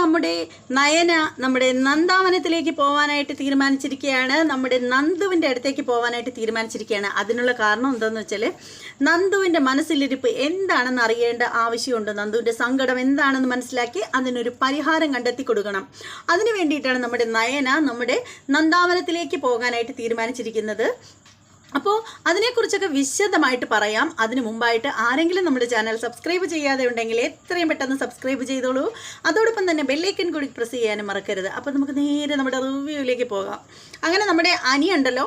നമ്മുടെ നയന നമ്മുടെ നന്ദാവനത്തിലേക്ക് പോകാനായിട്ട് തീരുമാനിച്ചിരിക്കുകയാണ്. നമ്മുടെ നന്ദുവിൻ്റെ അടുത്തേക്ക് പോകാനായിട്ട് തീരുമാനിച്ചിരിക്കുകയാണ്. അതിനുള്ള കാരണം എന്താണെന്ന് വെച്ചാൽ നന്ദുവിൻ്റെ മനസ്സിലിരിപ്പ് എന്താണെന്ന് അറിയേണ്ട ആവശ്യമുണ്ട്. നന്ദുവിൻ്റെ സങ്കടം എന്താണെന്ന് മനസ്സിലാക്കി അതിനൊരു പരിഹാരം കണ്ടെത്തി കൊടുക്കണം. അതിനു വേണ്ടിയിട്ടാണ് നമ്മുടെ നയന നമ്മുടെ നന്ദാവനത്തിലേക്ക് പോകാനായിട്ട് തീരുമാനിച്ചിരിക്കുന്നത്. അപ്പോൾ അതിനെക്കുറിച്ചൊക്കെ വിശദമായിട്ട് പറയാം. അതിന് മുമ്പായിട്ട് ആരെങ്കിലും നമ്മുടെ ചാനൽ സബ്സ്ക്രൈബ് ചെയ്യാതെ ഉണ്ടെങ്കിൽ എത്രയും പെട്ടെന്ന് സബ്സ്ക്രൈബ് ചെയ്തോളൂ. അതോടൊപ്പം തന്നെ ബെല്ലൈക്കൻ കൂടി പ്രസ് ചെയ്യാനും മറക്കരുത്. അപ്പോൾ നമുക്ക് നേരെ നമ്മുടെ റിവ്യൂവിലേക്ക് പോകാം. അങ്ങനെ നമ്മുടെ അനി ഉണ്ടല്ലോ,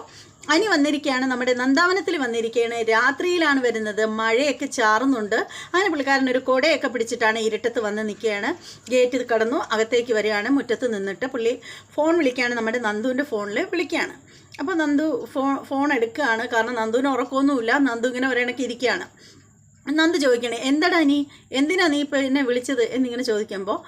അനി വന്നിരിക്കുകയാണ്, നമ്മുടെ നന്ദാവനത്തിൽ വന്നിരിക്കുകയാണ്. രാത്രിയിലാണ് വരുന്നത്, മഴയൊക്കെ ചാറുന്നുണ്ട്. അങ്ങനെ പുള്ളിക്കാരൻ ഒരു കുടയൊക്കെ പിടിച്ചിട്ടാണ് ഇരുട്ടത്ത് വന്ന് നിൽക്കുകയാണ്. ഗേറ്റ് കടന്നു അകത്തേക്ക് വരികയാണ്. മുറ്റത്ത് നിന്നിട്ട് പുള്ളി ഫോൺ വിളിക്കുകയാണ്, നമ്മുടെ നന്ദുവിൻ്റെ ഫോണിൽ വിളിക്കുകയാണ്. അപ്പോൾ നന്ദു ഫോൺ എടുക്കുകയാണ്. കാരണം നന്ദുവിന് ഉറക്കമൊന്നുമില്ല. നന്ദു ഇങ്ങനെ ഒരിണക്ക് ഇരിക്കുകയാണ്. നന്ദു ചോദിക്കണേ, എന്താടാ നീ, എന്തിനാ നീ ഇപ്പോൾ എന്നെ വിളിച്ചത് എന്നിങ്ങനെ ചോദിക്കുമ്പോൾ,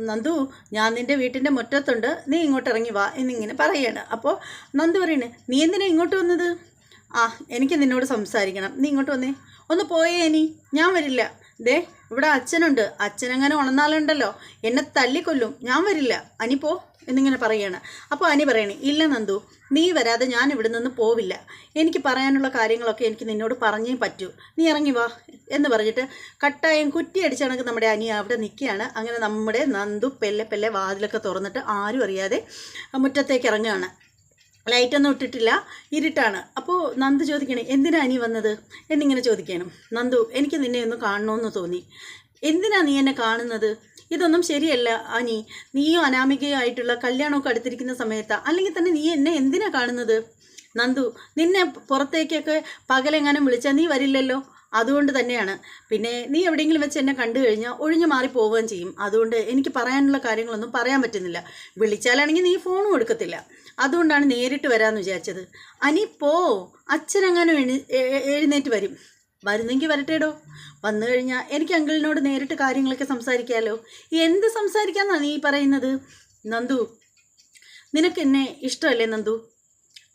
നന്ദു ഞാൻ നിൻ്റെ വീട്ടിൻ്റെ മുറ്റത്തുണ്ട്, നീ ഇങ്ങോട്ട് ഇറങ്ങി വാ എന്നിങ്ങനെ പറയുകയാണ്. അപ്പോൾ നന്ദു പറയണേ, നീ എന്തിനാ ഇങ്ങോട്ട് വന്നത്? എനിക്ക് നിന്നോട് സംസാരിക്കണം, നീ ഇങ്ങോട്ട് വന്നേ. ഒന്ന് പോയേ അനി, ഞാൻ വരില്ല. ദേ ഇവിടെ അച്ഛനുണ്ട്, അച്ഛനങ്ങനെ ഉണർന്നാലുണ്ടല്ലോ എന്നെ തല്ലിക്കൊല്ലും, ഞാൻ വരില്ല, അനി പോ എന്നിങ്ങനെ പറയുകയാണ്. അപ്പോൾ അനി പറയണേ, ഇല്ല നന്ദു, നീ വരാതെ ഞാൻ ഇവിടെ നിന്ന് പോവില്ല. എനിക്ക് പറയാനുള്ള കാര്യങ്ങളൊക്കെ എനിക്ക് നിന്നോട് പറഞ്ഞേ പറ്റൂ, നീ ഇറങ്ങി വാ എന്ന് പറഞ്ഞിട്ട് കട്ടായം കുറ്റിയടിച്ച കണക്ക് നമ്മുടെ അനി അവിടെ നിൽക്കുകയാണ്. അങ്ങനെ നമ്മുടെ നന്ദു പെല്ലെ വാതിലൊക്കെ തുറന്നിട്ട് ആരും അറിയാതെ മുറ്റത്തേക്ക് ഇറങ്ങുകയാണ്. ലൈറ്റൊന്നും ഇട്ടിട്ടില്ല, ഇരുട്ടാണ്. അപ്പോൾ നന്ദു ചോദിക്കണേ, എന്തിനാ അനി വന്നത് എന്നിങ്ങനെ ചോദിക്കണം. നന്ദു, എനിക്ക് നിന്നെ ഒന്ന് കാണണമെന്ന് തോന്നി. എന്തിനാ നീ എന്നെ കാണുന്നത്? ഇതൊന്നും ശരിയല്ല അനി, നീയും അനാമികയായിട്ടുള്ള കല്യാണമൊക്കെ അടുത്തിരിക്കുന്ന സമയത്താണ്, അല്ലെങ്കിൽ തന്നെ നീ എന്നെ എന്തിനാ കാണുന്നത്? നന്ദു, നിന്നെ പുറത്തേക്കൊക്കെ പകലെങ്ങാനും വിളിച്ചാൽ നീ വരില്ലല്ലോ, അതുകൊണ്ട് തന്നെയാണ്. പിന്നെ നീ എവിടെയെങ്കിലും വെച്ച് എന്നെ കണ്ടു കഴിഞ്ഞാൽ ഒഴിഞ്ഞു മാറി പോവുകയും ചെയ്യും. അതുകൊണ്ട് എനിക്ക് പറയാനുള്ള കാര്യങ്ങളൊന്നും പറയാൻ പറ്റുന്നില്ല. വിളിച്ചാലാണെങ്കിൽ നീ ഫോണും എടുക്കത്തില്ല, അതുകൊണ്ടാണ് നേരിട്ട് വരാമെന്ന് വിചാരിച്ചത്. അനി പോ, അച്ഛനെങ്ങാനും എഴുന്നേറ്റ് വരും. വരുന്നെങ്കിൽ വരട്ടേടോ, വന്നു കഴിഞ്ഞാൽ എനിക്ക് അങ്കിളിനോട് നേരിട്ട് കാര്യങ്ങളൊക്കെ സംസാരിക്കാമല്ലോ. എന്ത് സംസാരിക്കാമെന്നാണ് നീ പറയുന്നത്? നന്ദു, നിനക്ക് എന്നെ ഇഷ്ടമല്ലേ നന്ദു?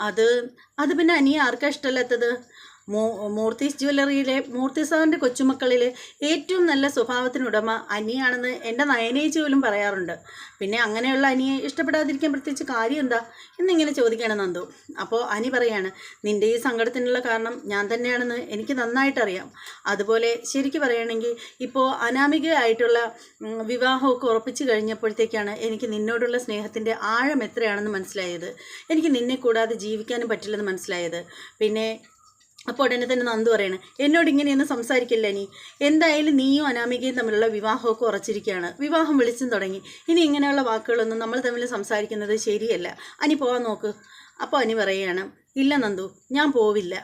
അത് പിന്നെ അനിയെ ആർക്കാ ഇഷ്ടമല്ലാത്തത്? മൂർത്തീസ് ജ്വല്ലറിയിലെ മൂർത്തി സാറിൻ്റെ കൊച്ചുമക്കളിലെ ഏറ്റവും നല്ല സ്വഭാവത്തിനുടമ അനിയാണെന്ന് എൻ്റെ നയനേച്ചി പോലും പറയാറുണ്ട്. പിന്നെ അങ്ങനെയുള്ള അനിയെ ഇഷ്ടപ്പെടാതിരിക്കാൻ പ്രത്യേകിച്ച് കാര്യം എന്താ എന്നിങ്ങനെ ചോദിക്കുകയാണ് നന്ദു. അപ്പോൾ അനി പറയാണ്, നിൻ്റെ ഈ സങ്കടത്തിനുള്ള കാരണം ഞാൻ തന്നെയാണെന്ന് എനിക്ക് നന്നായിട്ടറിയാം. അതുപോലെ ശരിക്കും പറയുകയാണെങ്കിൽ ഇപ്പോൾ അനാമികയായിട്ടുള്ള വിവാഹമൊക്കെ ഉറപ്പിച്ചു കഴിഞ്ഞപ്പോഴത്തേക്കാണ് എനിക്ക് നിന്നോടുള്ള സ്നേഹത്തിൻ്റെ ആഴം എത്രയാണെന്ന് മനസ്സിലായത്. എനിക്ക് നിന്നെ കൂടാതെ ജീവിക്കാനും പറ്റില്ലെന്ന് മനസ്സിലായത്. പിന്നെ അപ്പോൾ ഉടനെ തന്നെ നന്ദു പറയണേ, എന്നോട് ഇങ്ങനെയൊന്നും സംസാരിക്കില്ല നീ. എന്തായാലും നീയും അനാമികയും തമ്മിലുള്ള വിവാഹമൊക്കെ ഉറച്ചിരിക്കുകയാണ്, വിവാഹം വിളിച്ചും തുടങ്ങി. ഇനി ഇങ്ങനെയുള്ള വാക്കുകളൊന്നും നമ്മൾ തമ്മിൽ സംസാരിക്കുന്നത് ശരിയല്ല. അനി പോകാൻ നോക്ക്. അപ്പോൾ അനി പറയുകയാണ്, ഇല്ല നന്ദു, ഞാൻ പോവില്ല.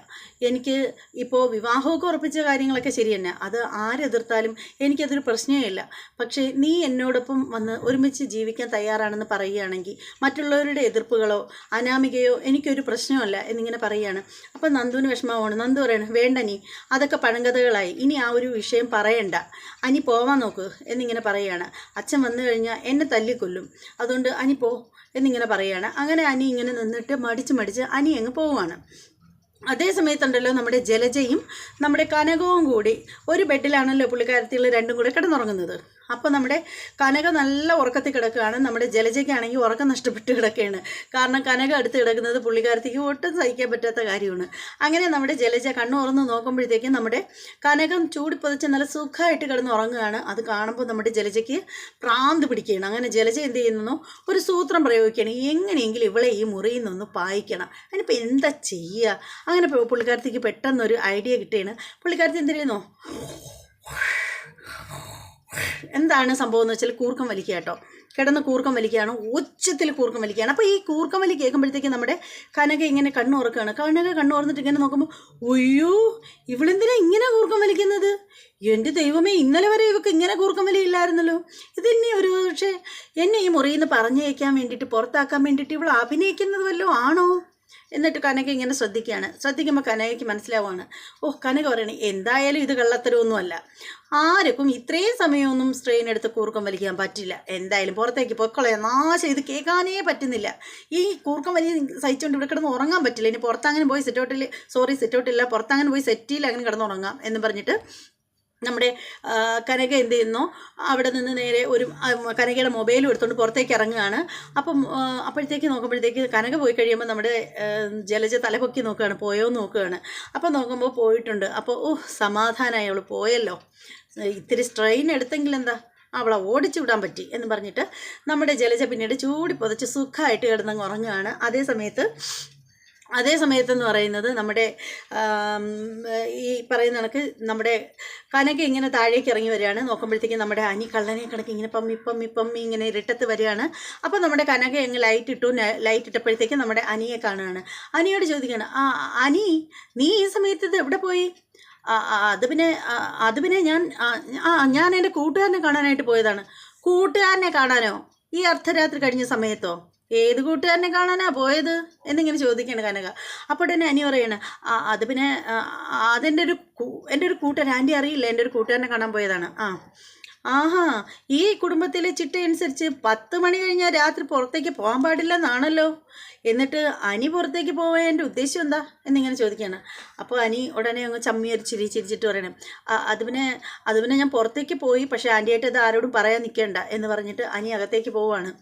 എനിക്ക് ഇപ്പോൾ വിവാഹമൊക്കെ ഉറപ്പിച്ച കാര്യങ്ങളൊക്കെ ശരി തന്നെ, അത് ആരെതിർത്താലും എനിക്കതൊരു പ്രശ്നമില്ല. പക്ഷേ നീ എന്നോടൊപ്പം വന്ന് ഒരുമിച്ച് ജീവിക്കാൻ തയ്യാറാണെന്ന് പറയുകയാണെങ്കിൽ മറ്റുള്ളവരുടെ എതിർപ്പുകളോ അനാമികയോ എനിക്കൊരു പ്രശ്നമല്ല എന്നിങ്ങനെ പറയുകയാണ്. അപ്പോൾ നന്ദുവിന് വിഷമമാണ്. നന്ദു പറയണം, വേണ്ട നീ, അതൊക്കെ പഴങ്കഥകളായി, ഇനി ആ ഒരു വിഷയം പറയണ്ട, അനി പോവാൻ നോക്ക് എന്നിങ്ങനെ പറയുകയാണ്. അച്ഛൻ വന്നു കഴിഞ്ഞാൽ എന്നെ തല്ലിക്കൊല്ലും, അതുകൊണ്ട് അനി പോ എന്നിങ്ങനെ പറയുകയാണ്. അങ്ങനെ അനി ഇങ്ങനെ നിന്നിട്ട് മടിച്ച് അനി അങ്ങ് പോവുകയാണ്. അതേ സമയത്തുണ്ടല്ലോ നമ്മുടെ ജലജയും നമ്മുടെ കനകവും കൂടി ഒരു ബെഡിലാണല്ലോ പുള്ളിക്കാരത്തികൾ രണ്ടും കൂടെ കിടന്നുറങ്ങുന്നത്. അപ്പോൾ നമ്മുടെ കനക നല്ല ഉറക്കത്തിൽ കിടക്കുകയാണ്. നമ്മുടെ ജലജയ്ക്കാണെങ്കിൽ ഉറക്കം നഷ്ടപ്പെട്ട് കിടക്കുകയാണ്. കാരണം കനക അടുത്ത് കിടക്കുന്നത് പുള്ളിക്കാരത്തിക്ക് ഒട്ടും സഹിക്കാൻ പറ്റാത്ത കാര്യമാണ്. അങ്ങനെ നമ്മുടെ ജലജ കണ്ണു തുറന്ന് നോക്കുമ്പോഴത്തേക്കും നമ്മുടെ കനകം ചൂടിപ്പൊതിച്ച് നല്ല സുഖമായിട്ട് കിടന്ന് ഉറങ്ങുകയാണ്. അത് കാണുമ്പോൾ നമ്മുടെ ജലജയ്ക്ക് പ്രാന്ത് പിടിക്കുകയാണ്. അങ്ങനെ ജലജ എന്ത് ചെയ്യുന്നു, ഒരു സൂത്രം പ്രയോഗിക്കുകയാണ്, എങ്ങനെയെങ്കിലും ഇവളെ ഈ മുറിയിൽ നിന്നൊന്ന് പായിക്കണം. അതിനിപ്പോൾ എന്താ ചെയ്യുക? അങ്ങനെ പുള്ളിക്കാരത്തിക്ക് പെട്ടെന്നൊരു ഐഡിയ കിട്ടുകയാണ്. പുള്ളിക്കാരത്തി എന്ത് ചെയ്യുന്നു, എന്താണ് സംഭവം എന്ന് വെച്ചാൽ കൂർക്കം വലിക്കുക കേട്ടോ. കിടന്ന് കൂർക്കം വലിക്കുകയാണ്, ഉച്ചത്തിൽ കൂർക്കം വലിക്കുകയാണ്. അപ്പോൾ ഈ കൂർക്കം വലി കേൾക്കുമ്പോഴത്തേക്കും നമ്മുടെ കനക ഇങ്ങനെ കണ്ണുറക്കുകയാണ്. കനക കണ്ണുറന്നിട്ട് ഇങ്ങനെ നോക്കുമ്പോൾ, ഒയ്യോ ഇവളെന്തിനാ ഇങ്ങനെ കൂർക്കം വലിക്കുന്നത്? എൻ്റെ ദൈവമേ, ഇന്നലെ വരെ ഇവക്ക് ഇങ്ങനെ കൂർക്കം വലിയില്ലായിരുന്നല്ലോ. ഇതെന്നെ ഒരു പക്ഷേ എന്നെ ഈ മുറിയിൽ നിന്ന് പറഞ്ഞയക്കാൻ വേണ്ടിയിട്ട്, പുറത്താക്കാൻ വേണ്ടിയിട്ട് ഇവൾ അഭിനയിക്കുന്നത് വല്ലതും ആണോ? എന്നിട്ട് കനക ഇങ്ങനെ ശ്രദ്ധിക്കുമ്പോൾ കനകയ്ക്ക് മനസ്സിലാവുകയാണ്. കനക പറയണേ, എന്തായാലും ഇത് കള്ളത്തരമൊന്നുമല്ല, ആർക്കും ഇത്രയും സമയമൊന്നും സ്ട്രെയിൻ എടുത്ത് കൂർക്കം വലിക്കാൻ പറ്റില്ല. എന്തായാലും പുറത്തേക്ക് പൊക്കളെ നാശം, ഇത് കേൾക്കാനേ പറ്റുന്നില്ല. ഈ കൂർക്കം വലിയ സഹിച്ചുകൊണ്ട് ഇവിടെ കിടന്ന് ഉറങ്ങാൻ പറ്റില്ല. ഇനി പുറത്തങ്ങനെ പോയി സിറ്റൗട്ടില്ല, പുറത്തങ്ങനെ പോയി സെറ്റിയിൽ അങ്ങനെ കിടന്നുറങ്ങാം എന്ന് പറഞ്ഞിട്ട് നമ്മുടെ കനക എന്ത് ചെയ്യുന്നു, അവിടെ നിന്ന് നേരെ ഒരു കനകയുടെ മൊബൈലും എടുത്തുകൊണ്ട് പുറത്തേക്ക് ഇറങ്ങുകയാണ്. അപ്പം അപ്പോഴത്തേക്ക് നോക്കുമ്പോഴത്തേക്ക് കനക പോയി കഴിയുമ്പോൾ നമ്മുടെ ജലജ തലപൊക്കി നോക്കുകയാണ്, പോയോ നോക്കുകയാണ്. അപ്പം നോക്കുമ്പോൾ പോയിട്ടുണ്ട്. അപ്പോൾ സമാധാനമായി, അവൾ പോയല്ലോ, ഇത്തിരി സ്ട്രെയിൻ എടുത്തെങ്കിൽ എന്താ, അവളെ ഓടിച്ചു വിടാൻ പറ്റി എന്ന് പറഞ്ഞിട്ട് നമ്മുടെ ജലജ പിന്നീട് ചൂടി പുതച്ച് സുഖമായിട്ട് കിടന്നങ്ങ് ഉറങ്ങുകയാണ്. അതേ സമയത്തെന്ന് പറയുന്നത് നമ്മുടെ ഈ പറയുന്ന കണക്ക് നമ്മുടെ കനക ഇങ്ങനെ താഴേക്ക് ഇറങ്ങി വരികയാണ്. നോക്കുമ്പോഴത്തേക്കും നമ്മുടെ അനി കള്ളനെ കണക്ക് ഇങ്ങനെ പമ്മി ഇങ്ങനെ ഇരുട്ടത്ത് വരികയാണ്. അപ്പോൾ നമ്മുടെ കനക അങ്ങ് ലൈറ്റ് ഇട്ടപ്പോഴത്തേക്കും നമ്മുടെ അനിയെ കാണുകയാണ്. അനിയോട് ചോദിക്കുകയാണ്, അനി നീ ഈ സമയത്ത് ഇത് എവിടെ പോയി? അത് പിന്നെ ഞാൻ എൻ്റെ കൂട്ടുകാരനെ കാണാനായിട്ട് പോയതാണ്. കൂട്ടുകാരനെ കാണാനോ? ഈ അർദ്ധരാത്രി കഴിഞ്ഞ സമയത്തോ? ഏത് കൂട്ടുകാരനെ കാണാനാ പോയത് എന്നിങ്ങനെ ചോദിക്കുകയാണ് കനക. അപ്പോൾ തന്നെ അനി പറയാണ്, അത് പിന്നെ എൻ്റെ ഒരു കൂട്ടുകാരൻ, ആൻറ്റി അറിയില്ല, എൻ്റെ ഒരു കൂട്ടുകാരനെ കാണാൻ പോയതാണ്. ആഹാ, ഈ കുടുംബത്തിലെ ചിട്ടയനുസരിച്ച് 10 മണി കഴിഞ്ഞാൽ രാത്രി പുറത്തേക്ക് പോകാൻ പാടില്ലെന്നാണല്ലോ. എന്നിട്ട് അനി പുറത്തേക്ക് പോവേണ്ട ഉദ്ദേശം എന്താ എന്നിങ്ങനെ ചോദിക്കുകയാണ്. അപ്പോൾ അനി ഉടനെ അങ്ങ് ചമ്മിയൊരു ചിരിച്ചിട്ട് പറയണം, അത് പിന്നെ ഞാൻ പുറത്തേക്ക് പോയി, പക്ഷേ ആൻറ്റിയായിട്ട് അത് ആരോടും പറയാൻ നിൽക്കേണ്ട എന്ന് പറഞ്ഞിട്ട് അനി അകത്തേക്ക് പോവുകയാണ്.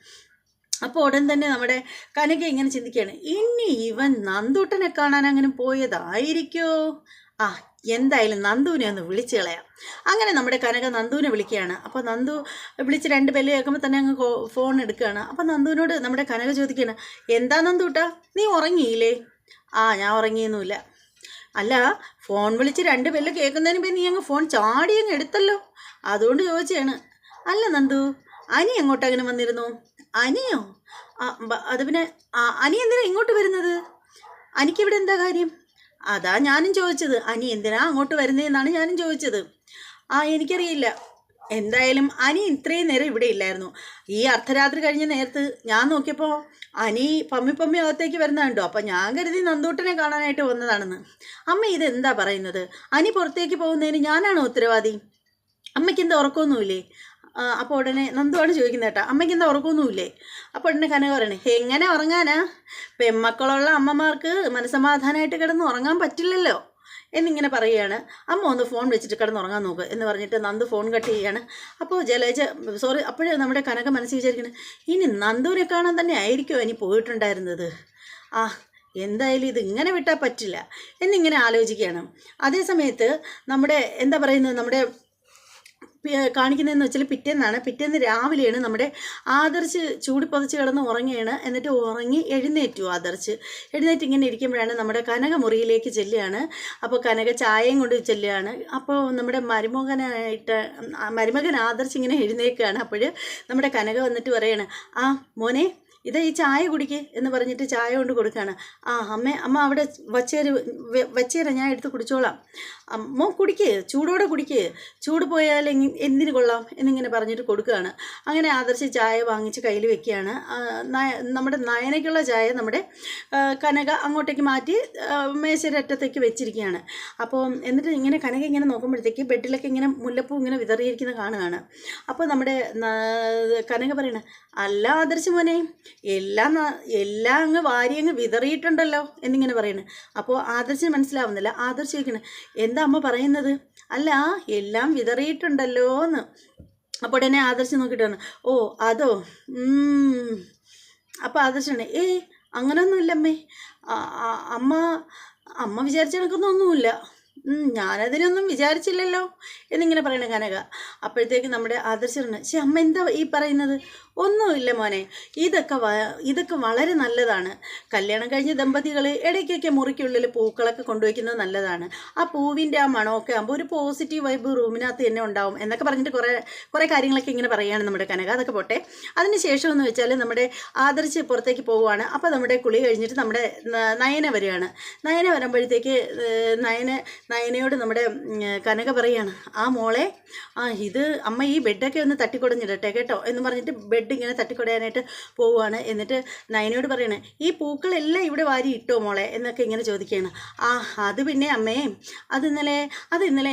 അപ്പോൾ ഉടൻ തന്നെ നമ്മുടെ കനക ഇങ്ങനെ ചിന്തിക്കുകയാണ്, ഇനി ഇവൻ നന്ദൂട്ടനെ കാണാൻ അങ്ങനെ പോയതായിരിക്കോ? എന്തായാലും നന്ദുവിനെ ഒന്ന് വിളിച്ചു കളയാം. അങ്ങനെ നമ്മുടെ കനക നന്ദുവിനെ വിളിക്കുകയാണ്. അപ്പോൾ നന്ദു വിളിച്ച് 2 ബെല്ല് കേൾക്കുമ്പോൾ തന്നെ അങ്ങ് ഫോൺ എടുക്കുകയാണ്. അപ്പോൾ നന്ദുവിനോട് നമ്മുടെ കനക ചോദിക്കുകയാണ്, എന്താ നന്ദൂട്ടാ, നീ ഉറങ്ങിയില്ലേ? ഞാൻ ഉറങ്ങിയൊന്നുമില്ല. അല്ല, ഫോൺ വിളിച്ച് 2 ബെല്ല് കേൾക്കുന്നതിന് മുമ്പേ നീ അങ്ങ് ഫോൺ ചാടി അങ്ങ് എടുത്തല്ലോ, അതുകൊണ്ട് ചോദിച്ചാണ്. അല്ല നന്ദു, അനി എങ്ങോട്ട് അങ്ങനെ വന്നിരുന്നു? അനിയോ? അത് പിന്നെ അനി എന്തിനാ ഇങ്ങോട്ട് വരുന്നത്? അനിക്കിവിടെ എന്താ കാര്യം? അതാ ഞാനും ചോദിച്ചത്, അനി എന്തിനാ അങ്ങോട്ട് വരുന്നതെന്നാണ് ഞാനും ചോദിച്ചത്. എനിക്കറിയില്ല. എന്തായാലും അനി ഇത്രയും നേരം ഇവിടെ ഇല്ലായിരുന്നു. ഈ അർദ്ധരാത്രി കഴിഞ്ഞ നേരത്ത് ഞാൻ നോക്കിയപ്പോൾ അനി പമ്മി അകത്തേക്ക് വരുന്നുണ്ടോ. അപ്പം ഞാൻ കരുതി നന്ദൂട്ടനെ കാണാനായിട്ട് വന്നതാണെന്ന്. അമ്മ ഇതെന്താ പറയുന്നത്? അനി പുറത്തേക്ക് പോകുന്നതിന് ഞാനാണോ ഉത്തരവാദി? അമ്മയ്ക്ക് എന്താ ഉറക്കമൊന്നുമില്ലേ? അപ്പോൾ ഉടനെ നന്ദുവാണ് ചോദിക്കുന്നത്, കേട്ടോ, അമ്മയ്ക്ക് എന്താ ഉറക്കമൊന്നുമില്ലേ? അപ്പോൾ ഉടനെ കനക പറയണേ, എങ്ങനെ ഉറങ്ങാനാ? പെമ്മക്കളുള്ള അമ്മമാർക്ക് മനസ്സമാധാനമായിട്ട് കിടന്ന് ഉറങ്ങാൻ പറ്റില്ലല്ലോ എന്നിങ്ങനെ പറയുകയാണ്. അമ്മ ഒന്ന് ഫോൺ വെച്ചിട്ട് കിടന്ന് ഉറങ്ങാൻ നോക്ക് എന്ന് പറഞ്ഞിട്ട് നന്ദു ഫോൺ കട്ട് ചെയ്യുകയാണ്. അപ്പോൾ അപ്പോഴേ നമ്മുടെ കനക മനസ്സിൽ വിചാരിക്കണം, ഇനി നന്ദുവിനെ കാണാൻ തന്നെ ആയിരിക്കുമോ ഇനി പോയിട്ടുണ്ടായിരുന്നത്? എന്തായാലും ഇത് ഇങ്ങനെ വിട്ടാൽ പറ്റില്ല എന്നിങ്ങനെ ആലോചിക്കുകയാണ്. അതേ സമയത്ത് നമ്മുടെ എന്താ പറയുന്നത്, നമ്മുടെ കാണിക്കുന്നതെന്ന് വെച്ചാൽ പിറ്റേന്ന് രാവിലെയാണ് നമ്മുടെ ആദർശ് ചൂടിപ്പതച്ച് കിടന്ന് ഉറങ്ങുകയാണ്. എന്നിട്ട് ഉറങ്ങി എഴുന്നേറ്റ് ഇങ്ങനെ ഇരിക്കുമ്പോഴാണ് നമ്മുടെ കനക മുറിയിലേക്ക് ചെല്ലുകയാണ്. അപ്പോൾ കനക ചായയും കൊണ്ട് ചെല്ലുകയാണ്. അപ്പോൾ നമ്മുടെ മരുമകൻ ആദർശ് ഇങ്ങനെ എഴുന്നേൽക്കുകയാണ്. അപ്പോൾ നമ്മുടെ കനക വന്നിട്ട് പറയാണ്, മോനെ ഇത് ഈ ചായ കുടിക്ക് എന്ന് പറഞ്ഞിട്ട് ചായ കൊണ്ട് കൊടുക്കുകയാണ്. അമ്മ അവിടെ വച്ചേര, ഞാൻ എടുത്ത് കുടിച്ചോളാം. അമ്മ കുടിക്ക്, ചൂടോടെ കുടിക്ക്, ചൂട് പോയാൽ എന്തിനു കൊള്ളാം എന്നിങ്ങനെ പറഞ്ഞിട്ട് കൊടുക്കുകയാണ്. അങ്ങനെ ആദർശ് ചായ വാങ്ങിച്ച് കയ്യിൽ വെക്കുകയാണ്. നമ്മുടെ നയനയ്ക്കുള്ള ചായ നമ്മുടെ കനക അങ്ങോട്ടേക്ക് മാറ്റി മേശയുടെ അറ്റത്തേക്ക് വെച്ചിരിക്കുകയാണ്. അപ്പോൾ എന്നിട്ട് ഇങ്ങനെ കനക ഇങ്ങനെ നോക്കുമ്പോഴത്തേക്ക് ബെഡിലൊക്കെ ഇങ്ങനെ മുല്ലപ്പൂ ഇങ്ങനെ വിതറിയിരിക്കുന്ന കാണുകയാണ്. അപ്പോൾ നമ്മുടെ കനക പറയണ, അല്ല ആദർശ് മോനെ, എല്ലാം അങ്ങ് വാരി അങ്ങ് വിതറിയിട്ടുണ്ടല്ലോ എന്നിങ്ങനെ പറയണേ. അപ്പോൾ ആദർശിന് മനസ്സിലാവുന്നില്ല. ആദർശ് ചോദിക്കണേ, എന്താ അമ്മ പറയുന്നത്? അല്ല, എല്ലാം വിതറിയിട്ടുണ്ടല്ലോ എന്ന്. അപ്പോൾ ഉടനെ ആദർശ് നോക്കിയിട്ടാണ്, അതോ. അപ്പോൾ ആദർശാണ്, അങ്ങനെയൊന്നുമില്ലമ്മേ, അമ്മ വിചാരിച്ച കണക്കൊന്നുമില്ല, ഞാനതിനൊന്നും വിചാരിച്ചില്ലല്ലോ എന്നിങ്ങനെ പറയണ കനക. അപ്പോഴത്തേക്ക് നമ്മുടെ ആദർശമാണ്, അമ്മ എന്താ ഈ പറയുന്നത്? ഒന്നുമില്ല മോനെ, ഇതൊക്കെ വളരെ നല്ലതാണ്. കല്യാണം കഴിഞ്ഞ ദമ്പതികൾ ഇടയ്ക്കൊക്കെ മുറിക്കുള്ളിൽ പൂക്കളൊക്കെ കൊണ്ടുവയ്ക്കുന്നത് നല്ലതാണ്. ആ പൂവിൻ്റെ ആ മണമൊക്കെ ആകുമ്പോൾ ഒരു പോസിറ്റീവ് വൈബ് റൂമിനകത്ത് തന്നെ ഉണ്ടാവും എന്നൊക്കെ പറഞ്ഞിട്ട് കുറേ കാര്യങ്ങളൊക്കെ ഇങ്ങനെ പറയുകയാണ് നമ്മുടെ കനക. അതൊക്കെ പോട്ടെ. അതിന് ശേഷം എന്ന് വെച്ചാൽ നമ്മുടെ ആദർശ് പുറത്തേക്ക് പോവുകയാണ്. അപ്പോൾ നമ്മുടെ കുളി കഴിഞ്ഞിട്ട് നമ്മുടെ നയന വരികയാണ്. നയന വരുമ്പോഴത്തേക്ക് നയനയോട് നമ്മുടെ കനക പറയുകയാണ്, മോളെ, ഇത് അമ്മ ഈ ബെഡൊക്കെ ഒന്ന് തട്ടിക്കൊടഞ്ഞിടട്ടെ കേട്ടോ എന്ന് പറഞ്ഞിട്ട് ബെഡ് ഇങ്ങനെ തട്ടിക്കൊടയാനായിട്ട് പോവുകയാണ്. എന്നിട്ട് നയനയോട് പറയണേ, ഈ പൂക്കളെല്ലാം ഇവിടെ വാരി ഇട്ടോ മോളെ എന്നൊക്കെ ഇങ്ങനെ ചോദിക്കുകയാണ്. അത് പിന്നെ അമ്മേ, അത് ഇന്നലെ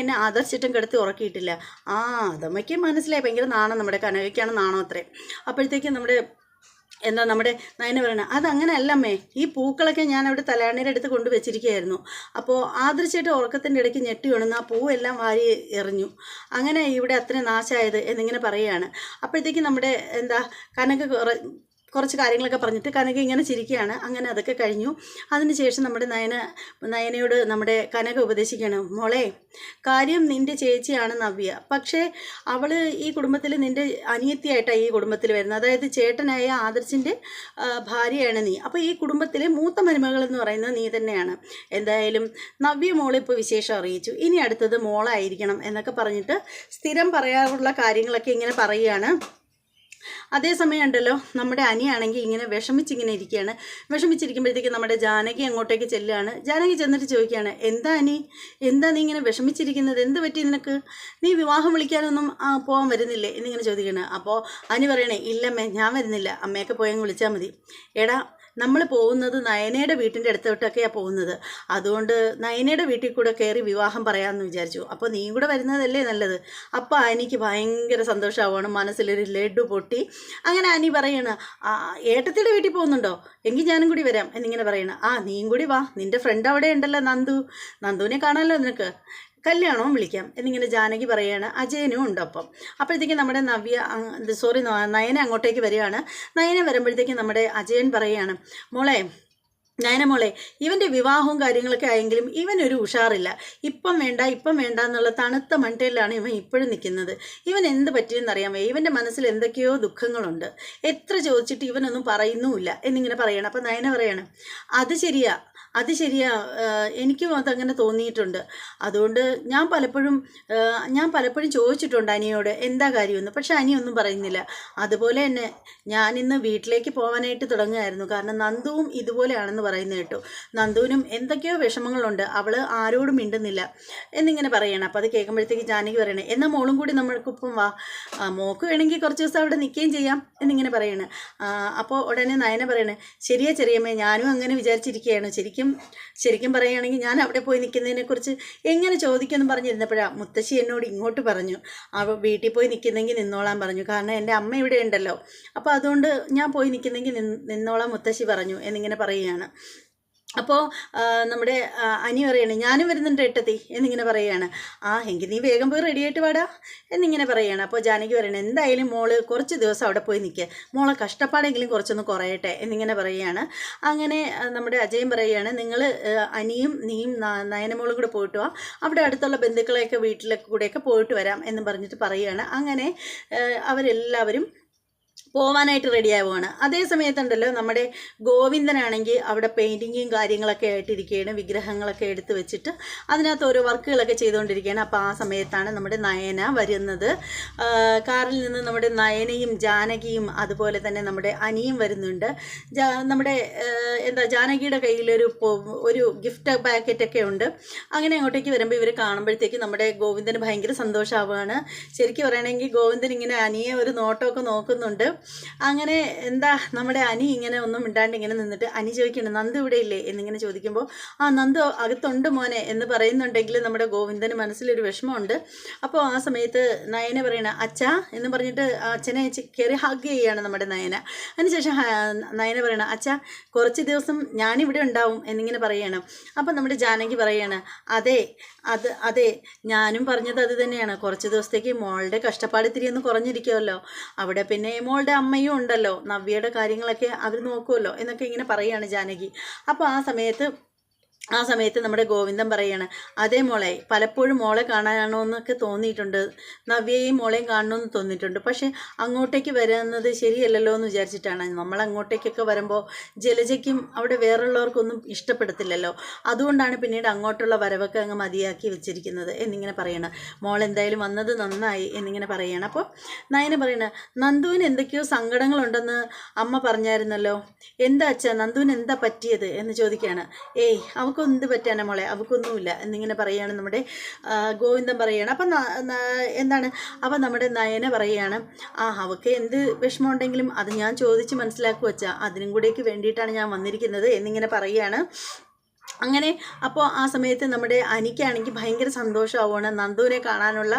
എന്നെ ആദർശിട്ടും കിടത്തി ഉറക്കിയിട്ടില്ല. അതമ്മയ്ക്ക് മനസ്സിലായി, ഭയങ്കര നാണം, നമ്മുടെ കനകയ്ക്കാണ് നാണം അത്രേ. അപ്പോഴത്തേക്കും നമ്മുടെ എന്താ നമ്മുടെ നയന പറയണ അതങ്ങനെയല്ല അമ്മേ, ഈ പൂക്കളൊക്കെ ഞാൻ അവിടെ തലയാണിയുടെ അടുത്ത് കൊണ്ട് വെച്ചിരിക്കുകയായിരുന്നു. അപ്പോൾ ആദർശമായിട്ട് ഉറക്കത്തിൻ്റെ ഇടയ്ക്ക് ഞെട്ടി ഉണർന്ന് ആ പൂവെല്ലാം വാരി എറിഞ്ഞു, അങ്ങനെ ഇവിടെ അത്ര നാശമായത് എന്നിങ്ങനെ പറയുകയാണ്. അപ്പോഴത്തേക്കും നമ്മുടെ എന്താ കനക കുറച്ച് കാര്യങ്ങളൊക്കെ പറഞ്ഞിട്ട് കനക ഇങ്ങനെ ചിരിക്കുകയാണ്. അങ്ങനെ അതൊക്കെ കഴിഞ്ഞു. അതിനുശേഷം നമ്മുടെ നയനയോട് നമ്മുടെ കനക ഉപദേശിക്കുകയാണ്, മോളെ കാര്യം നിൻ്റെ ചേച്ചിയാണ് നവ്യ, പക്ഷേ അവൾ ഈ കുടുംബത്തിൽ നിൻ്റെ അനിയത്തിയായിട്ടാണ് ഈ കുടുംബത്തിൽ വരുന്നത്. അതായത് ചേട്ടനായ ആദർശിൻ്റെ ഭാര്യയാണ് നീ. അപ്പോൾ ഈ കുടുംബത്തിലെ മൂത്ത മരുമകൾ എന്ന് പറയുന്നത് നീ തന്നെയാണ്. എന്തായാലും നവ്യ മോളിപ്പോൾ വിശേഷം അറിയിച്ചു, ഇനി അടുത്തത് മോളായിരിക്കണം എന്നൊക്കെ പറഞ്ഞിട്ട് സ്ഥിരം പറയാറുള്ള കാര്യങ്ങളൊക്കെ ഇങ്ങനെ പറയുകയാണ്. അതേസമയം ഉണ്ടല്ലോ നമ്മുടെ അനിയാണെങ്കിൽ ഇങ്ങനെ വിഷമിച്ചിങ്ങനെ ഇരിക്കുകയാണ്. വിഷമിച്ചിരിക്കുമ്പോഴത്തേക്ക് നമ്മുടെ ജാനകി അങ്ങോട്ടേക്ക് ചെല്ലുകയാണ്. ജാനകി ചെന്നിട്ട് ചോദിക്കുകയാണ്, എന്താ അനി, എന്താ നീ ഇങ്ങനെ വിഷമിച്ചിരിക്കുന്നത്, എന്ത് പറ്റി നിനക്ക്, നീ വിവാഹം വിളിക്കാനൊന്നും പോകാൻ വരുന്നില്ലേ എന്നിങ്ങനെ ചോദിക്കുകയാണ്. അപ്പോൾ അനി പറയണേ, ഇല്ലമ്മേ ഞാൻ വരുന്നില്ല, അമ്മയൊക്കെ പോയങ്ങ് വിളിച്ചാൽ മതി. എടാ നമ്മൾ പോകുന്നത് നയനയുടെ വീട്ടിൻ്റെ അടുത്തോട്ടൊക്കെയാണ് പോകുന്നത്, അതുകൊണ്ട് നയനയുടെ വീട്ടിൽ കൂടെ കയറി വിവാഹം പറയാമെന്ന് വിചാരിച്ചു. അപ്പോൾ നീയും കൂടെ വരുന്നതല്ലേ നല്ലത്. അപ്പോൾ അനിക്ക് ഭയങ്കര സന്തോഷമാവുകയാണ്, മനസ്സിലൊരു ലഡു പൊട്ടി. അങ്ങനെ അനി പറയണ, ഏട്ടത്തിയുടെ വീട്ടിൽ പോകുന്നുണ്ടോ, എങ്കിൽ ഞാനും കൂടി വരാം എന്നിങ്ങനെ പറയണ. നീയും കൂടി വാ, നിൻ്റെ ഫ്രണ്ട് അവിടെ ഉണ്ടല്ലോ നന്ദുവിനെ കാണാമല്ലോ നിനക്ക്, കല്യാണവും വിളിക്കാം എന്നിങ്ങനെ ജാനകി പറയുകയാണ്. അജയനും ഉണ്ട് അപ്പം. അപ്പോഴത്തേക്കും നമ്മുടെ നയന അങ്ങോട്ടേക്ക് വരികയാണ്. നയന വരുമ്പോഴത്തേക്കും നമ്മുടെ അജയൻ പറയുകയാണ്, നയന മോളെ ഇവൻ്റെ വിവാഹവും കാര്യങ്ങളൊക്കെ ആയെങ്കിലും ഇവനൊരു ഉഷാറില്ല, ഇപ്പം വേണ്ട എന്നുള്ള തണുത്ത മണ്ടയിലാണ് ഇവൻ ഇപ്പോഴും നിൽക്കുന്നത്. ഇവൻ എന്ത് പറ്റിയെന്നറിയാമോ, ഇവൻ്റെ മനസ്സിൽ എന്തൊക്കെയോ ദുഃഖങ്ങളുണ്ട്, എത്ര ചോദിച്ചിട്ട് ഇവനൊന്നും പറയുന്നുമില്ല എന്നിങ്ങനെ പറയണം. അപ്പം നയന പറയണം, അത് ശരിയാ എനിക്കും അതങ്ങനെ തോന്നിയിട്ടുണ്ട്. അതുകൊണ്ട് ഞാൻ പലപ്പോഴും ചോദിച്ചിട്ടുണ്ട് അനിയോട് എന്താ കാര്യമെന്ന്, പക്ഷെ അനിയൊന്നും പറയുന്നില്ല. അതുപോലെ തന്നെ ഞാനിന്ന് വീട്ടിലേക്ക് പോകാനായിട്ട് തുടങ്ങുമായിരുന്നു, കാരണം നന്ദുവും ഇതുപോലെയാണെന്ന് പറയുന്നത് കേട്ടു. നന്ദുവിനും എന്തൊക്കെയോ വിഷമങ്ങളുണ്ട്, അവൾ ആരോടും മിണ്ടുന്നില്ല എന്നിങ്ങനെ പറയണം. അപ്പോൾ അത് കേൾക്കുമ്പോഴത്തേക്ക് ജാനകി പറയണേ, എന്നാൽ മോളും കൂടി നമ്മൾക്കൊപ്പം വാ, മോക്ക് വേണമെങ്കിൽ കുറച്ച് ദിവസം അവിടെ നിൽക്കുകയും ചെയ്യാം എന്നിങ്ങനെ പറയണേ. അപ്പോൾ ഉടനെ നയന പറയണേ, ശരിയാ ചെറിയമ്മേ, ഞാനും അങ്ങനെ വിചാരിച്ചിരിക്കുകയാണ്. ശരിക്കും പറയുകയാണെങ്കിൽ ഞാൻ അവിടെ പോയി നിൽക്കുന്നതിനെക്കുറിച്ച് എങ്ങനെ ചോദിക്കുമെന്ന് പറഞ്ഞിരുന്നപ്പോഴാണ് മുത്തശ്ശി എന്നോട് ഇങ്ങോട്ട് പറഞ്ഞു, വീട്ടിൽ പോയി നിൽക്കുന്നെങ്കിൽ നിന്നോളാൻ പറഞ്ഞു, കാരണം എൻ്റെ അമ്മ ഇവിടെ ഉണ്ടല്ലോ, അപ്പോൾ അതുകൊണ്ട് ഞാൻ പോയി നിൽക്കുന്നെങ്കിൽ നിന്നോളാൻ മുത്തശ്ശി പറഞ്ഞു എന്നിങ്ങനെ പറയുകയാണ്. അപ്പോൾ നമ്മുടെ അനി പറയണേ, ഞാനും വരുന്നുണ്ട് ഏട്ടത്തി എന്നിങ്ങനെ പറയുകയാണ്. എങ്കിൽ നീ വേഗം പോയി റെഡിയായിട്ട് വാടാ എന്നിങ്ങനെ പറയുകയാണ്. അപ്പോൾ ജാനകി പറയണേ, എന്തായാലും മോള് കുറച്ച് ദിവസം അവിടെ പോയി നിൽക്കുക, മോളെ കഷ്ടപ്പാടെങ്കിലും കുറച്ചൊന്ന് കുറയട്ടെ എന്നിങ്ങനെ പറയുകയാണ്. അങ്ങനെ നമ്മുടെ അജയൻ പറയുകയാണ്, നിങ്ങൾ അനിയും നീയും നയനമോളും കൂടെ പോയിട്ട് വാ, അവിടെ അടുത്തുള്ള ബന്ധുക്കളെയൊക്കെ വീട്ടിലൊക്കെ കൂടെയൊക്കെ പോയിട്ട് വരാം എന്നും പറഞ്ഞിട്ട് പറയുകയാണ്. അങ്ങനെ അവരെല്ലാവരും പോവാനായിട്ട് റെഡിയാവുകയാണ്. അതേ സമയത്തുണ്ടല്ലോ നമ്മുടെ ഗോവിന്ദനാണെങ്കിൽ അവിടെ പെയിൻറ്റിങ്ങും കാര്യങ്ങളൊക്കെ ആയിട്ടിരിക്കുകയാണ്, വിഗ്രഹങ്ങളൊക്കെ എടുത്ത് വെച്ചിട്ട് അതിനകത്ത് ഓരോ വർക്കുകളൊക്കെ ചെയ്തുകൊണ്ടിരിക്കുകയാണ്. അപ്പോൾ ആ സമയത്താണ് നമ്മുടെ നയന വരുന്നത്. കാറിൽ നിന്ന് നമ്മുടെ നയനയും ജാനകിയും അതുപോലെ തന്നെ നമ്മുടെ അനിയും വരുന്നുണ്ട്. നമ്മുടെ ജാനകിയുടെ കയ്യിലൊരു ഗിഫ്റ്റ് പാക്കറ്റൊക്കെ ഉണ്ട്. അങ്ങനെ അങ്ങോട്ടേക്ക് വരുമ്പോൾ ഇവർ കാണുമ്പോഴത്തേക്ക് നമ്മുടെ ഗോവിന്ദന് ഭയങ്കര സന്തോഷമാവുകയാണ്. ശരിക്കും പറയുകയാണെങ്കിൽ ഗോവിന്ദൻ ഇങ്ങനെ അനിയെ ഒരു നോട്ടമൊക്കെ നോക്കുന്നുണ്ട്. അങ്ങനെ നമ്മുടെ അനി ഇങ്ങനെ ഒന്നും മിണ്ടാണ്ട് ഇങ്ങനെ നിന്നിട്ട് അനി ചോദിക്കണം, നന്ദു ഇവിടെ ഇല്ലേ എന്നിങ്ങനെ ചോദിക്കുമ്പോൾ നന്ദു അകത്തുണ്ട് മോനെ എന്ന് പറയുന്നുണ്ടെങ്കിൽ നമ്മുടെ ഗോവിന്ദന് മനസ്സിലൊരു വിഷമമുണ്ട്. അപ്പോൾ ആ സമയത്ത് നയന പറയണ, അച്ഛാ എന്ന് പറഞ്ഞിട്ട് അച്ഛനെ കയറി ഹഗ് ചെയ്യുകയാണ് നമ്മുടെ നയന. അതിനുശേഷം നയന പറയണ, അച്ഛാ കുറച്ച് ദിവസം ഞാനിവിടെ ഉണ്ടാവും എന്നിങ്ങനെ പറയണം. അപ്പം നമ്മുടെ ജാനകി പറയാണ്, അതെ ഞാനും പറഞ്ഞത് അത് തന്നെയാണ്, കുറച്ച് ദിവസത്തേക്ക് മോളുടെ കഷ്ടപ്പാട് ഇത്തിരി ഒന്ന് കുറഞ്ഞിരിക്കുമല്ലോ, അവിടെ പിന്നെ മോളുടെ അമ്മയും ഉണ്ടല്ലോ, നവ്യയുടെ കാര്യങ്ങളൊക്കെ അവർ നോക്കുമല്ലോ എന്നൊക്കെ ഇങ്ങനെ പറയുകയാണ് ജാനകി. അപ്പോൾ ആ സമയത്ത് നമ്മുടെ ഗോവിന്ദൻ പറയാണ്, അതേ മോളെ പലപ്പോഴും മോളെ കാണാനാണോ എന്നൊക്കെ തോന്നിയിട്ടുണ്ട്, നവ്യയും മോളെയും കാണണമെന്ന് തോന്നിയിട്ടുണ്ട്, പക്ഷേ അങ്ങോട്ടേക്ക് വരുന്നത് ശരിയല്ലല്ലോ എന്ന് വിചാരിച്ചിട്ടാണ്. നമ്മൾ അങ്ങോട്ടേക്കൊക്കെ വരുമ്പോൾ ജലജയ്ക്കും അവിടെ വേറുള്ളവർക്കൊന്നും ഇഷ്ടപ്പെടത്തില്ലല്ലോ, അതുകൊണ്ടാണ് പിന്നീട് അങ്ങോട്ടുള്ള വരവൊക്കെ അങ്ങ് മതിയാക്കി വെച്ചിരിക്കുന്നത് എന്നിങ്ങനെ പറയണം. മോൾ എന്തായാലും വന്നത് നന്നായി എന്നിങ്ങനെ പറയുകയാണ്. അപ്പോൾ നയന പറയണ, നന്ദുവിന് എന്തൊക്കെയോ സങ്കടങ്ങളുണ്ടെന്ന് അമ്മ പറഞ്ഞായിരുന്നല്ലോ, എന്താ അച്ഛാ നന്ദുവിന് എന്താ പറ്റിയത് എന്ന് ചോദിക്കുകയാണ്. അവൾക്ക് എന്ത് പറ്റാനാ മോളെ, അവൾക്കൊന്നുമില്ല എന്നിങ്ങനെ പറയുകയാണ് നമ്മുടെ ഗോവിന്ദൻ പറയുകയാണ്. അപ്പം അപ്പം നമ്മുടെ നയന പറയുകയാണ്, അവൾക്ക് എന്ത് വിഷമമുണ്ടെങ്കിലും അത് ഞാൻ ചോദിച്ച് മനസ്സിലാക്കുക വെച്ചാൽ അതിനും കൂടെയൊക്കെ വേണ്ടിയിട്ടാണ് ഞാൻ വന്നിരിക്കുന്നത് എന്നിങ്ങനെ പറയുകയാണ്. അങ്ങനെ അപ്പോൾ ആ സമയത്ത് നമ്മുടെ അനിക്കാണെങ്കിൽ ഭയങ്കര സന്തോഷമാവുകയാണ്. നന്ദുവിനെ കാണാനുള്ള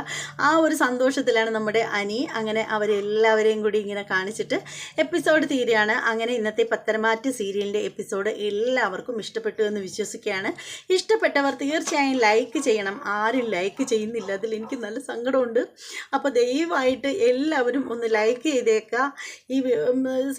ആ ഒരു സന്തോഷത്തിലാണ് നമ്മുടെ അനി. അങ്ങനെ അവരെല്ലാവരെയും കൂടി ഇങ്ങനെ കാണിച്ചിട്ട് എപ്പിസോഡ് തീരുകയാണ്. അങ്ങനെ ഇന്നത്തെ പത്തരമാറ്റ് സീരിയലിൻ്റെ എപ്പിസോഡ് എല്ലാവർക്കും ഇഷ്ടപ്പെട്ടു എന്ന് വിശ്വസിക്കുകയാണ്. ഇഷ്ടപ്പെട്ടവർ തീർച്ചയായും ലൈക്ക് ചെയ്യണം. ആരും ലൈക്ക് ചെയ്യുന്നില്ല, അതിൽ എനിക്ക് നല്ല സങ്കടമുണ്ട്. അപ്പോൾ ദയവായിട്ട് എല്ലാവരും ഒന്ന് ലൈക്ക് ചെയ്തേക്കുക. ഈ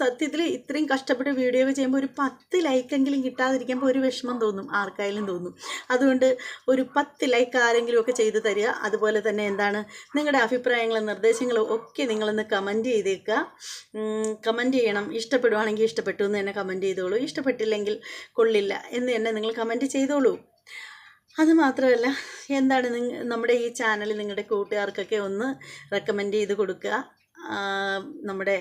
സത്യത്തിൽ ഇത്രയും കഷ്ടപ്പെട്ട് വീഡിയോ ചെയ്യുമ്പോൾ ഒരു 10 ലൈക്കെങ്കിലും കിട്ടാതിരിക്കുമ്പോൾ ഒരു വിഷമം തോന്നും, ആർക്കായാലും തോന്നും. അതുകൊണ്ട് ഒരു 10 ലൈക്ക് ആരെങ്കിലും ഒക്കെ ചെയ്ത് തരിക. അതുപോലെ തന്നെ എന്താണ് നിങ്ങളുടെ അഭിപ്രായങ്ങളും നിർദ്ദേശങ്ങളും ഒക്കെ നിങ്ങളൊന്ന് കമൻറ്റ് ചെയ്തേക്കുക. കമൻറ്റ് ചെയ്യണം. ഇഷ്ടപ്പെടുവാണെങ്കിൽ ഇഷ്ടപ്പെട്ടു എന്ന് തന്നെ കമൻറ്റ് ചെയ്തോളൂ, ഇഷ്ടപ്പെട്ടില്ലെങ്കിൽ കൊള്ളില്ല എന്ന് തന്നെ നിങ്ങൾ കമൻറ്റ് ചെയ്തോളൂ. അതുമാത്രമല്ല എന്താണ് നമ്മുടെ ഈ ചാനൽ നിങ്ങളുടെ കൂട്ടുകാർക്കൊക്കെ ഒന്ന് റെക്കമെൻഡ് ചെയ്ത് കൊടുക്കുക. നമ്മുടെ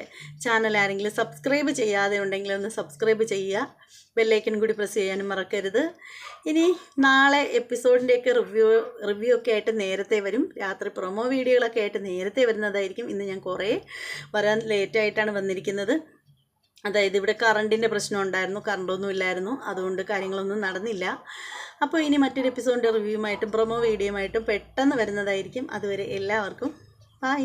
ചാനൽ ആരെങ്കിലും സബ്സ്ക്രൈബ് ചെയ്യാതെ ഉണ്ടെങ്കിൽ ഒന്ന് സബ്സ്ക്രൈബ് ചെയ്യുക. ബെല്ലൈക്കൻ കൂടി പ്രസ് ചെയ്യാനും മറക്കരുത്. ഇനി നാളെ എപ്പിസോഡിൻ്റെയൊക്കെ റിവ്യൂ ഒക്കെ ആയിട്ട് നേരത്തെ വരും. രാത്രി പ്രൊമോ വീഡിയോകളൊക്കെ ആയിട്ട് നേരത്തെ വരുന്നതായിരിക്കും. ഇന്ന് ഞാൻ കുറേ വരാൻ ലേറ്റായിട്ടാണ് വന്നിരിക്കുന്നത്. അതായത് ഇവിടെ കറണ്ടിൻ്റെ പ്രശ്നം ഉണ്ടായിരുന്നു, കറണ്ടൊന്നും ഇല്ലായിരുന്നു, അതുകൊണ്ട് കാര്യങ്ങളൊന്നും നടന്നില്ല. അപ്പോൾ ഇനി മറ്റൊരു എപ്പിസോഡിൻ്റെ റിവ്യൂമായിട്ടും പ്രൊമോ വീഡിയോയുമായിട്ടും പെട്ടെന്ന് വരുന്നതായിരിക്കും. അതുവരെ എല്ലാവർക്കും ബൈ.